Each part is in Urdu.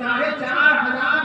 4,500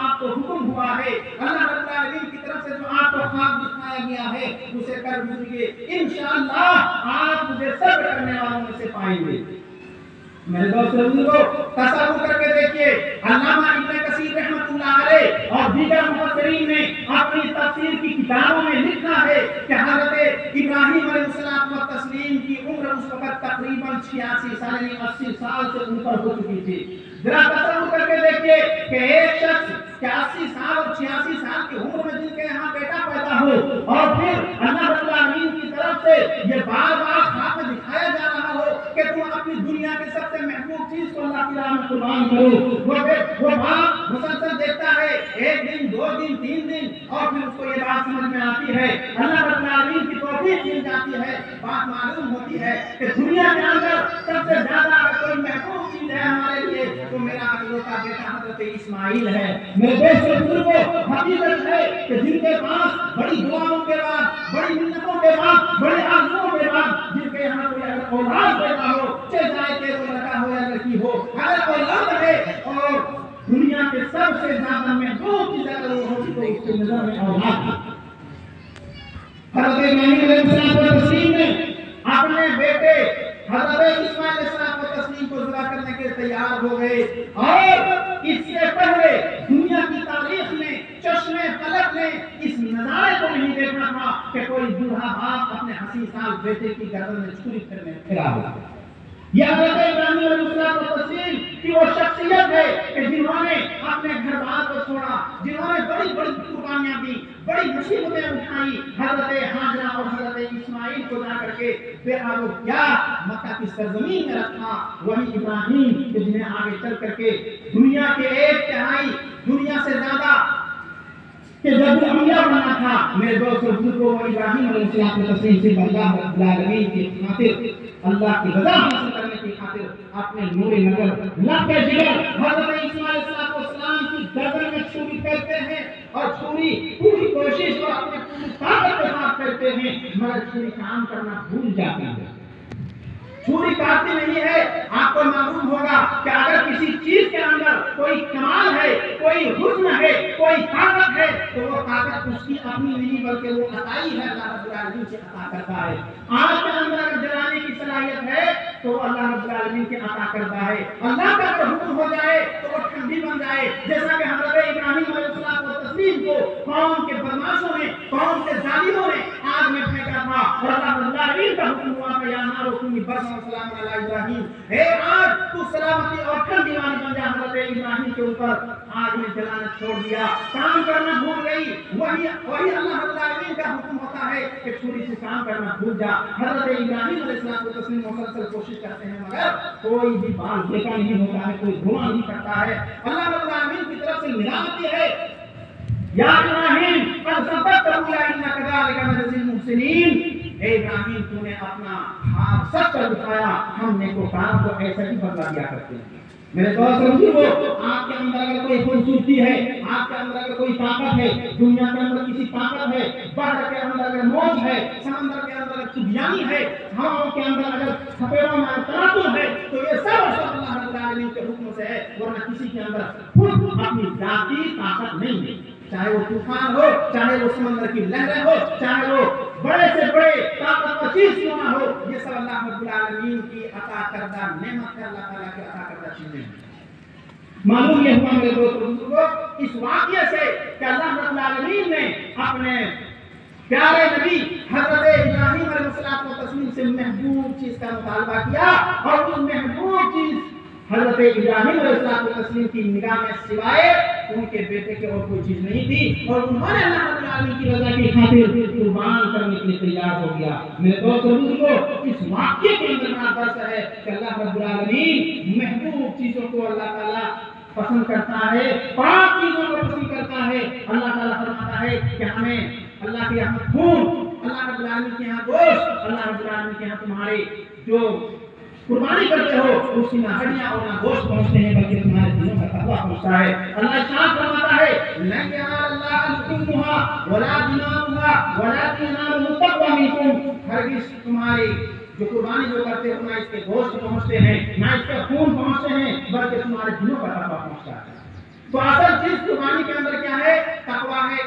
آپ کو حکم ہوا ہے، اللہ رب العالمین کی طرف سے جو آپ کو خواب دکھایا گیا ہے اسے کر گزریے، انشاءاللہ آپ مجھے صبر کرنے والوں میں سے پائیں گے۔ میرے دوست بزرگوں، تصور کر کے دیکھیے، علامہ ابن کثیر رحمۃ اللہ علیہ اور دیگر مفسرین نے اپنی تفسیر کی کتابوں میں لکھا ہے کہ حضرت ابراہیم علیہ السلام و تسلیم کی عمر اس وقت تقریباً 86 سال یعنی 80 سال سے اوپر ہو چکی تھی۔ ذرا تصور کر کے دیکھیے کہ ایک شخص 80 سال اور 86 سال کی عمر میں جن کے یہاں بیٹا پیدا ہو اور پھر اللہ رب العالمین کی طرف سے یہ بار بار خواب میں دکھایا جا رہا ہو کہ تم اپنی دنیا کے سب سے محبوب چیز کو اللہ کی راہ میں قربان کرو، وہ باپ مسلسل دیکھتا ہے، ایک دن 2 دن 3 دن، اور پھر اس کو یہ بات سمجھ میں آتی ہے، اللہ رب العالمین کی توفیق مل جاتی ہے، بات معلوم ہوتی ہے کہ دنیا کے اندر سب سے زیادہ کوئی محبوب چیز ہے ہمارے لیے تو میرا اکلوتا بیٹا حضرت اسماعیل ہے۔ میرے دوست بزرگوں، حقیقت ہے کہ جن کے پاس بڑی دعاؤں کے بعد، بڑی منتوں کے بعد، بڑے آرزوؤں کے بعد جن کے یہاں کوئی اگر اولاد پیدا ہو، چاہے جائے کہ وہ لڑکا ہو یا لڑکی ہو، اگر اولاد ہے اور دنیا کے سب سے زیادہ محبوب چیز اگر وہ ہو تو اس کی نظر میں اولاد ہے۔ حضرت ابراہیم علیہ السلام نے اپنے بیٹے حضرت اسماعیل علیہ السلام کو ذبح کرنے کے تیار ہو گئے، اور اس سے پہلے دنیا کی تاریخ میں چشمے فلک نے اس نظارے کو نہیں دیکھا تھا کہ کوئی بوڑھا باپ اپنے 80 سال بیٹے کی گردن میں چھری پھیرا ہوا ہے۔ یہ حضرت ابراہیم علیہ السلام کی وہ شخصیت ہے کہ جنہوں نے اپنے گھر بار کو چھوڑا، جنہوں نے بڑی بڑی قربانیاں دی، بڑی مصیبتیں اٹھائی، حضرت ہاجرہ اور حضرت اسماعیل کو جا کر کے بے آب و کیا مکہ کی سرزمین میں رکھا۔ وہی ابراہیم کہ جنہیں آگے چل کر کے دنیا کے 1/3 دنیا سے زیادہ کہ جب انبیاء بنا تھا، میرے دوست بزرگوں، وہ ابراہیم علیہ السلام کے تسلیم سے اللہ رب العالمین کی خاطر، اللہ کی رضا حاصل کرنے کی خاطر اپنے نور نظر لب کے جگر حضرت اسماعیل علیہ السلام کی گردن میں چھری پھیرتے ہیں، اور چھری پوری کوشش اور اپنے پوری طاقت کے ساتھ پھیرتے ہیں، مگر چھری کام کرنا بھول جاتی ہے۔ چھری کاٹتی نہیں ہے۔ آپ کو معلوم ہوگا کہ اگر کسی چیز کے اندر کوئی کمال ہے، کوئی حسن ہے، کوئی طاقت ہے تو وہ طاقت اس کی اپنی نہیں بلکہ وہ عطائی ہے، اللہ رب العالمین سے عطا کرتا ہے۔ آگ کے اندر اگر جلانے کی صلاحیت ہے تو وہ اللہ رب العالمین سے عطا کرتا ہے۔ اللہ کا اگر حکم ہو جائے تو وہ ٹھنڈی بن جائے، جیسا کہ حضرت ابراہیم علیہ السلام و تسلیم کو قوم کے بدماشوں نے، قوم کے ظالموں نے آگ میں پھینکا تھا، اور اللہ رب العالمین کا حکم ہوا کہ یا نار کونی بردا سلام علی ابراہیم، اے آگ تو سلامتی اور ٹھنڈی والی بن جا۔ حضرت ابراہیم کے اوپر آگ نے جلانا چھوڑ دیا، کام کرنا بھول گئی۔ وہی اللہ رب العالمین کا حکم ہوتا ہے کہ چھری سے کام کرنا بھول جا۔ حضرت ابراہیم علیہ السلام کو تسلیم مسلسل کوشش کرتے ہیں مگر کوئی بھی بال دیکھا نہیں ہوتا ہے، کوئی دھواں نہیں کرتا ہے۔ اللہ رب العالمین کی طرف سے ندا آتی ہے، یا ابراہیم قد صدقت رؤیا انک ذلک نجزی المحسنین، اے ابراہیم تو نے اپنا ہاتھ سچ کر دکھایا، ہم نیکوکاروں کو ایسا ہی بدلہ دیا کرتے ہیں۔ میرے دوست بزرگوں، آپ کے اندر اگر کوئی خوبصورتی ہے، آپ کے اندر اگر کوئی طاقت ہے، دنیا کے اندر کسی طاقت ہے، بحر کے اندر اگر موج ہے، سمندر کے اندر اگر طغیانی ہے، ہواؤں کے اندر اگر تھپیڑوں میں تناطر ہے، تو یہ سب اللہ رب العالمین کے حکم سے ہے، ورنہ کسی کے اندر خود اپنی ذاتی طاقت نہیں ہے۔ چاہے وہ طوفان ہو، چاہے وہ سمندر کی لہریں ہو، چاہے وہ بڑے سے بڑے طاقتور چیز کیوں نہ ہو، یہ سب اللہ رب العالمین کی عطا کردہ نعمت ہے، اللہ تعالیٰ کی عطا کردہ چیزیں ہیں۔ معلوم یہ ہوا میرے دوست بزرگوں اس واقعے سے کہ اللہ رب العالمین نے اپنے پیارے نبی حضرت ابراہیم علیہ السلام کو تسلیم سے محبوب چیز کا مطالبہ کیا، اور اس محبوب چیز حضرت ابراہیم علیہ السلام کو تسلیم کی نگاہ میں سوائے ان کے بیٹے کے اور کوئی چیز نہیں تھی، اور انہوں نے اللہ رب العالمین کی رضا کی خاطر قربان کرنے کے لیے تیار ہو گیا۔ میرے دوست بزرگوں، اس واقعے کے اندر بڑا درس ہے کہ اللہ رب العالمین محبوب چیزوں کو اللہ تعالیٰ پسند کرتا ہے، پاک چیزوں کو پسند کرتا ہے۔ اللہ تعالیٰ فرماتا ہے کہ ہمیں اللہ کے یہاں خون، اللہ رب العالمین کے یہاں گوشت، اللہ رب العالمین کے یہاں تمہارے جو قربانی کرتے ہو اس کی نہ ہڈیاں اور نہ گوشت پہنچتے ہیں بلکہ تمہارے دلوں کا تقویٰ پہنچتا ہے۔ اللہ ارشاد فرماتا ہے لن ينال الله لحومها ولا دماؤها ولكن يناله التقوى منكم، ہرگز تمہاری جو قربانی جو کرتے ہو نہ اس کے گوشت پہنچتے ہیں نہ اس کے خون پہنچتے ہیں بلکہ تمہارے دلوں کا تقویٰ پہنچتا ہے۔ تو اصل چیز قربانی کے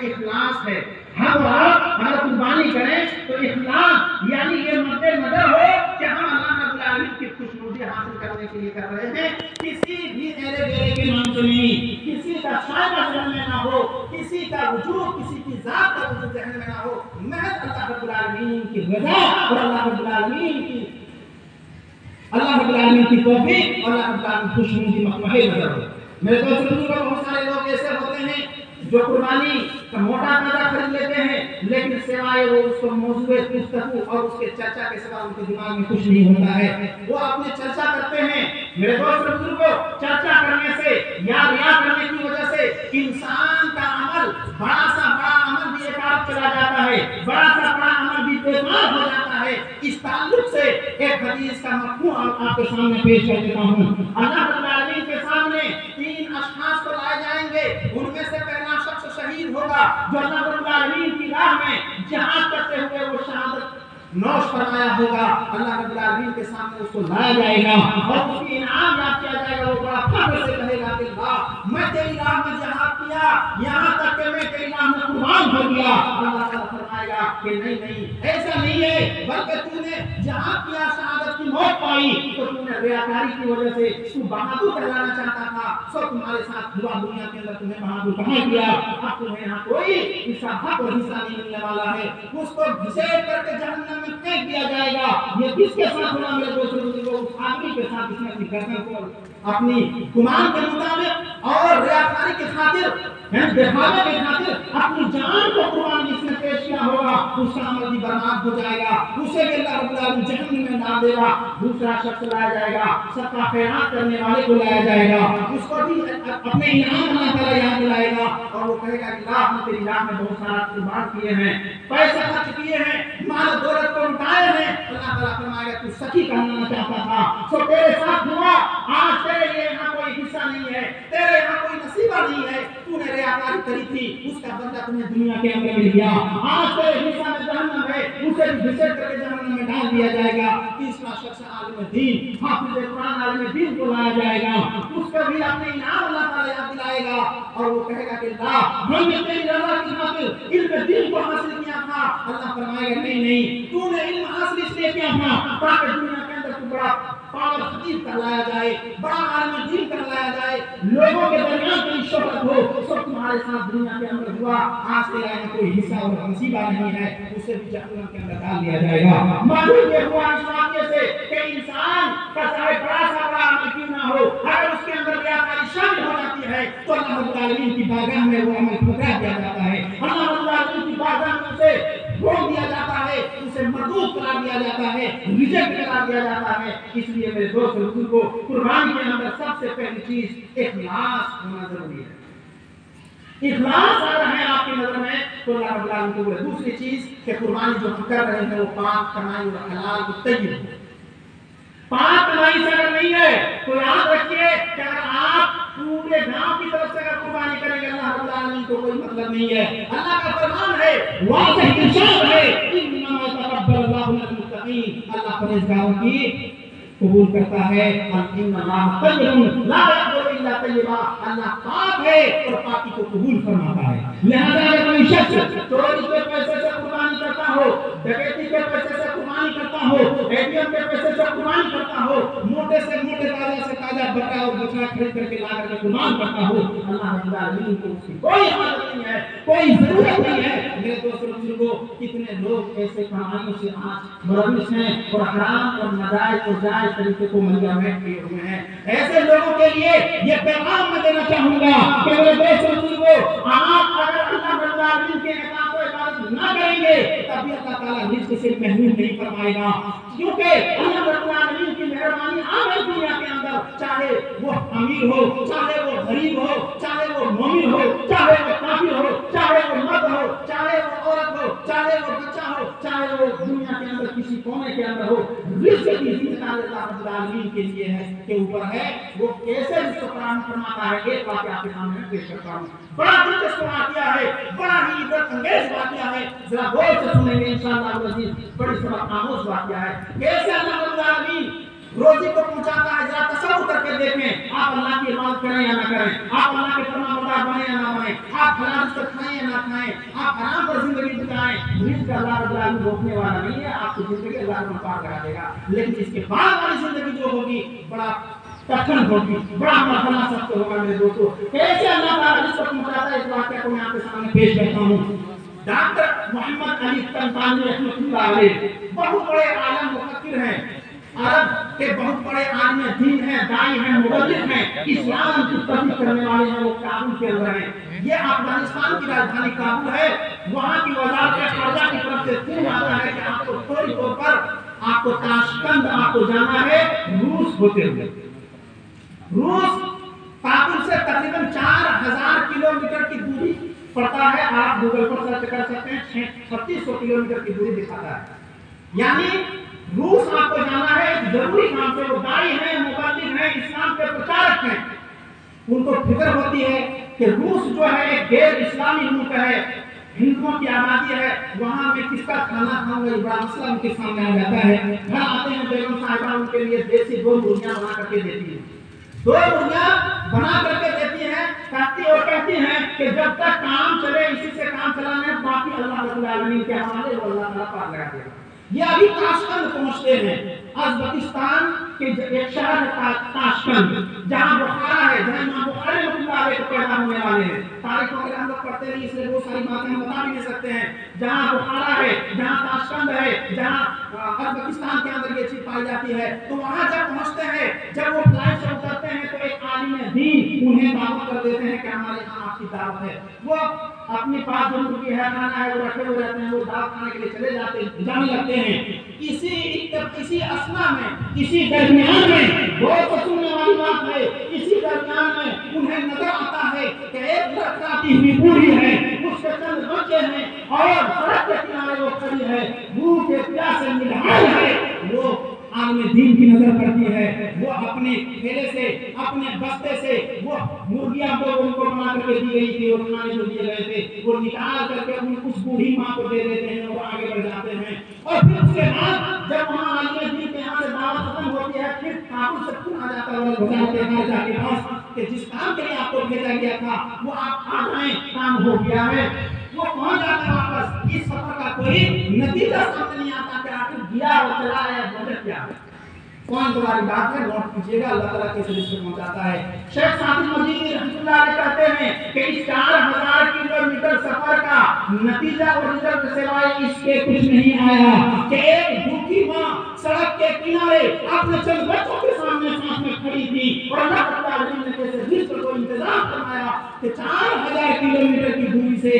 اخلاص ہے. ہم آپ اگر قربانی کریں تو اخلاص یعنی یہ مد نظر ہو کہ ہم اللہ رب العالمین کی خوشنودی حاصل کرنے کے لیے کر رہے ہیں، کسی بھی ایرے گیرے کے نام سے نہیں، کسی کا شائبہ ذہن میں نہ ہو، کسی کا وجود، کسی کی ذات کا وجود ذہن میں نہ ہو، محض اللہ رب العالمین کی رضا اور اللہ رب العالمین کی توفیق اور اللہ رب العالمین کی خوشنودی مطمئن نظر ہو. میرے دوستوں کو بہت سارے لوگ ایسے ہوتے ہیں جو قربانی کا موٹا تازہ خرید لیتے ہیں، لیکن سوائے وہ اس کو موضوع گفتگو اور اس کے چرچا کے سوا ان کے دماغ میں کچھ نہیں ہوتا ہے. وہ اپنے چرچا کرتے ہیں. میرے دوست بزرگوں، چرچا کرنے سے یا ریا کرنے کی وجہ سے انسان کا عمل، بڑا سا بڑا عمل بھی بیکار چلا جاتا ہے، بڑا سا بڑا عمل بھی بیکار ہو جاتا ہے. اس تعلق سے ایک حدیث کا مفہوم آپ کے سامنے پیش کر دیتا ہوں. اللہ رب العالمین کے سامنے 3 اشخاص کو لائے جائیں گے. ان میں سے پہلا شخص شہید ہوگا جو اللہ رب العالمین کی راہ میں جہاد کرتے ہوئے وہ شہادت نوش فرمایا ہوگا. اللہ رب العالمین کے سامنے اس کو لایا جائے گا اور اس کی انعام یاد کیا جائے گا. وہ بڑا فخر سے کہے گا کہ اللہ میں تیری راہ میں جہاد کیا، یہاں تک کہ میں تیری راہ میں قربان ہو گیا. اللہ تعالیٰ فرمائے گا کہ نہیں ایسا نہیں ہے، بلکہ تو نے جہاد کیا، شہادت کی موت پائی تو تو نے ریاکاری کی وجہ سے تو بہادر کہلانا چاہتا تھا. سو تمہارے ساتھ ہوا، دنیا کے اندر تمہیں بہادر کہاں کیا. اب تمہیں یہاں کوئی حق اور حصہ نہیں ملنے والا ہے. اس کو گھسیٹ کر کے جہنم میں پھینک دیا جائے گا. یہ کس کے ساتھ ہونا میرے دوستوں بزرگوں؟ اس آدمی کے ساتھ جس نے اپنی گردن کو اپنی گمان کے مطابق اور ریاکاری کی خاطر، دکھاوے کی خاطر اپنی جان کو قربان جس نے پیش کیا ہوگا، اس کا عمل بھی برباد ہو جائے گا. اسے بھی اللہ رب العالمین جہنم میں ڈال دے گا. دوسرا شخص لایا جائے گا، سب کا خیرات کرنے والے کو لایا جائے گا. اس کو بھی اپنے انعام اللہ تعالیٰ یاد دلائے گا اور وہ کہے گا کہ اللہ ہم تیری راہ میں بہت سارا قربان کیے ہیں، پیسے خرچ کیے ہیں، مال دولت کو لٹائے ہیں. اللہ تعالیٰ فرمائے گا تو سچی کہنا چاہتا تھا، سو تیرے ساتھ ہوا. آج تیرے لیے یہاں کوئی حصہ نہیں ہے، تیرے یہاں کوئی نصیبہ نہیں ہے. تو نے ریاکاری کری تھی، اس کا بدلہ تمہیں دنیا کے اندر مل گیا. آج تیرے حصہ میں جہنم ہے، اسے بھی گھسیٹ کر کے جہنم میں ڈال دیا جائے گا. تیسرا شخص عالم دین، حافظ قرآن عالم دین کو لایا جائے گا. اس کو بھی اپنے انعام اللہ تعالیٰ یاد دلائے گا اور وہ کہے گا کہ اللہ ہم نے تیری رضا کی خاطر علم دین کو حاصل کیا تھا. اللہ فرمائے گا نہیں تو نے علم حاصل اس لیے کیا تھا تاکہ دنیا کے اندر تو بڑا پاور خطیب کہلایا جائے، بڑا عالم دین کہلایا جائے، لوگوں کے درمیان کوئی شہرت ہو. سب تمہارے ساتھ دنیا کے اندر ہوا. آج کے لائے کوئی حصہ اور نصیبہ نہیں ہے، اسے بھی جہنم کے اندر ڈال دیا جائے گا. معلوم یہ ہوا اس واقعے سے کہ انسان کا چاہے بڑا سا بڑا عمل کیوں نہ ہو، اگر اس کے اندر ریاکاری شامل ہو جاتی ہے تو اللہ رب العالمین کی بارگاہ میں وہ عمل ٹھکرا دیا جاتا ہے. اللہ رب العالمین کی بارگاہ میں اسے چھوڑ دیا جاتا ہے، اسے مردود قرار دیا جاتا ہے، ریجیکٹ قرار دیا جاتا ہے. اس لیے میرے دوست بزرگوں کو قربانی کے اندر سب سے پہلی چیز اخلاص ہونا ضروری ہے. اخلاص اگر ہے آپ کی نظر میں تو اللہ رب العالمین کو بولے. دوسری چیز کہ قربانی جو کر رہے ہیں وہ پاک کمائی اور حلال طیب ہو. پاک کمائی سے اگر نہیں ہے تو یاد رکھیے کہ اگر آپ پورے گاؤں کی طرف سے اگر قربانی کریں گے اللہ رب العالمین کو کوئی مطلب نہیں ہے. اللہ کا فرمان ہے، واضح ارشاد ہے، انما يتقبل الله من المتقين. اللہ پرہیزگاروں کی قبول کرتا ہے. ان اللہ طیب لا یقبل الا طیبا. اللہ پاک ہے اور پاکی کو قبول فرماتا ہے. لہذا اگر کوئی شخص چوری کے پیسے سے قربانی کرتا ہو، ڈکیتی کے پیسے سے قربانی کرتا ہو، ATM کے پیسے سے قربانی کرتا ہو، موٹے سے موٹے تازہ سے تازہ بکرا اور بچڑا خرید کر کے لا کر کے قربان کرتا ہو، اللہ رب العالمین کو اس کی کوئی حاجت نہیں ہے، کوئی ضرورت نہیں ہے. میرے دوستوں بزرگوں، کتنے لوگ ایسے کمائیوں سے آج ملوث ہیں اور حرام اور ناجائز اور جائز طریقے کو مہیا میں کیے ہوئے ہیں. ایسے لوگوں کے لیے یہ پیغام میں دینا چاہوں گا کہ میرے دوستوں بزرگوں، آپ اگر اللہ رب العالمین کے اطاعت و عبادت نہ کریں گے تبھی اللہ تعالیٰ رزق سے محروم نہیں فرمائے گا. کیونکہ اللہ رب العالمین کی مہربانی عام دنیا کے اندر، چاہے وہ امیر ہو، چاہے وہ غریب ہو، چاہے وہ مومن ہو، چاہے وہ کافر ہو، چاہے وہ مرد ہو، چاہے وہ عورت ہو، چاہے وہ بچہ ہو، چاہے وہ دنیا کے اندر کسی کونے کے اندر ہو، رزق کی ذمہ داری اللہ رب العالمین کے لیے ہے، کے اوپر ہے. وہ کیسے رزق فراہم فرماتا ہے ایک واقعہ آپ کے سامنے پیش کرتا ہوں. بڑا دلچسپ واقعہ ہے، بڑا ہی عبرت انگیز واقعہ ہے. ذرا غور سے سنیں گے انشاءاللہ العزیز. بڑی سبق آموز واقعہ ہے. کیسے اللہ رب العالمین روزی کو پہنچاتا ہے. ذرا تصور کر کے دیکھیں. آپ اللہ کی عبادت کریں یا نہ کریں، آپ اللہ کے فرمان بردار بنیں یا نہ بنیں، کمائیں، آپ حلال سے کھائیں یا نہ کھائیں، آپ حرام پر زندگی بتائیں، رزق اللہ رب العالمین روکنے والا نہیں ہے، آپ کی زندگی اللہ رب پار لگا دے گا. لیکن اس کے بعد والی زندگی جو ہوگی بڑا کٹھن ہوگی، بڑا مرحلہ سخت ہوگا میرے دوستو. کیسے اللہ تعالیٰ رزق پہنچاتا ہے اس واقعہ کو میں آپ کے سامنے پیش کرتا ہوں. ڈاکٹر محمد علی طنطاوی رحمۃ اللہ علیہ بہت بڑے عالم مفکر ہیں، عرب کے بہت بڑے عالم دین ہیں، دائی ہیں، مبلغ ہیں، اسلام کی تبلیغ کرنے والے ہیں. وہ کابل کے اندر ہیں. یہ افغانستان کی راجدھانی کابل ہے. وہاں کی وزارت خارجہ کی طرف سے فون آتا ہے کہ آپ کو فوری طور پر آپ کو تاشکند آپ کو جانا ہے روس ہوتے ہوئے. روس کابل سے تقریباً 4000 کلومیٹر کی دوری پڑتا ہے. آپ گوگل پر سرچ کر سکتے ہیں، 3600 کلومیٹر کی دوری دکھاتا ہے. یعنی روس آپ کو جانا ہے ایک ضروری کام سے. وہ دائی ہیں، مبلغ ہیں، اسلام کے پرچارک ہیں. ان کو فکر ہوتی ہے کہ روس جو ہے ایک غیر اسلامی ملک ہے، ہندوؤں کی آبادی ہے، وہاں میں کس کا کھانا کھاؤں گا، بڑا مسئلہ ان کے سامنے آ جاتا ہے. گھر آتے ہیں بیگم صاحبہ ان کے لیے دیسی 2 مرغیاں بنا کر کے دیتی ہیں. 2 مرغیاں بنا کر کے دیتی ہیں، کہتی اور کہتی ہیں کہ جب تک کام چلے اسی سے کام چلانا ہے، باقی اللہ رب العالمین کے حوالے وہ اللہ تعالیٰ پار لگا دے گا. یہ ابھی تاشکند پہنچتے ہیں. ازبکستان کے ایک شہر ہے تاشکند، جہاں بخارا ہے، جہاں امام بخاری رحمۃ اللہ علیہ کو پیدا ہونے والے ہیں. تاریخ وغیرہ ہم لوگ پڑھتے نہیں، اس لیے بہت ساری باتیں ہم بتا بھی نہیں سکتے ہیں. جہاں بخارا ہے، جہاں تاشکند ہے، جہاں ازبکستان کے اندر یہ چیز پائی جاتی ہے. تو وہاں جب پہنچتے ہیں، جب وہ فلائٹ سے اترتے ہیں تو ایک عالم دین انہیں دعوت کر دیتے ہیں کہ ہمارے یہاں آپ کی دعوت ہے. وہ اپنے پاس جو ان کی ہے کھانا ہے وہ رکھے ہوئے رہتے ہیں، وہ دعوت کھانے کے لیے جانے لگتے ہیں. اسی اسنا میں، اسی درمیان میں بہت سننے والی بات ہے، اسی درمیان میں انہیں نظر آتا ہے کہ ایک لڑکاتی ہوئی بوڑھی ہے، اس کے چند بچے ہیں اور سڑک کے کنارے وہ کھڑی ہے، بھوک کے پیاس سے نڈھال ہے. وہ عالم دین کی نظر پڑتی ہے. وہ اپنے تھیلے سے، اپنے بستے سے وہ مرغیاں جو ان کو بنا کر کے دی گئی تھی اور کھانے جو دیے گئے تھے وہ نکال کر کے اس بوڑھی ماں کو دے دیتے ہیں اور آگے بڑھ جاتے ہیں. اور پھر اس کے بعد جب وہاں عالم دین کے یہاں سے دعوت ختم ہوتی ہے، پھر کابل سے فون آ جاتا ہے وزارت خارجہ کے پاس کہ جس کام کے لیے آپ کو بھیجا گیا تھا وہ آپ آ جائیں، کام ہو گیا ہے. وہ پہنچ جاتا ہے واپس. اس سفر کا کوئی نتیجہ سامنے نہیں آتا کہ آخر گیا اور چلا آیا بجٹ کیا ہے. کون تمہاری بات ہے نوٹ کیجیے گا اللہ تعالیٰ کیسے رزق پہنچاتا ہے. شیخ سعدی مدینی رحمۃ اللہ علیہ کہتے ہیں کہ اس 4000 کلومیٹر سفر کا نتیجہ اور رزق سوائے اس کے کچھ نہیں آیا کہ ایک بھوکی ماں سڑک کے کنارے اپنے چند بچوں کے سامنے ساتھ میں کھڑی تھی اور اللہ رب العالمین نے کیسے رزق کو انتظام فرمایا کہ 4000 کلومیٹر کی دوری سے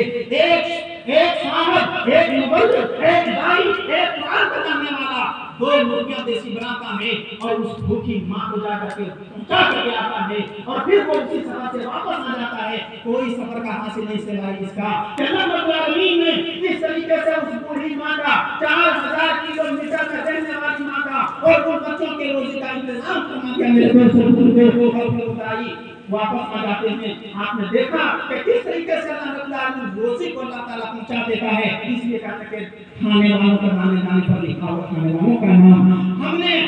ایک صاحب، ایک مبلغ، ایک دائی، ایک قرآن بتانے والا 2 مرغیاں دیسی بناتا ہے اور اس بھوکی ماں کو جا کر کے پہنچا کر کے آتا ہے اور پھر وہ اسی سفر سے واپس آ جاتا ہے. کوئی سفر کا حاصل نہیں سوائے اس کا کہ اللہ رب العالمین نے اس طریقے سے اس بوڑھی ماں کا 4000 کلومیٹر میں رہنے والی ماں کا اور ان بچوں کے روزی کا انتظام فرما دیا. میرے دوستوں بتائی واپس آ جاتے ہیں. آپ نے دیکھا کہ کس طریقے سے اللہ رب العالمین روزی کو اللہ تعالیٰ پہنچا دیتا ہے. اس لیے کہتے ہیں کہ کھانے والوں کا کھانے جانے پر لکھا ہوا کھانے والوں کا نام. ہم نے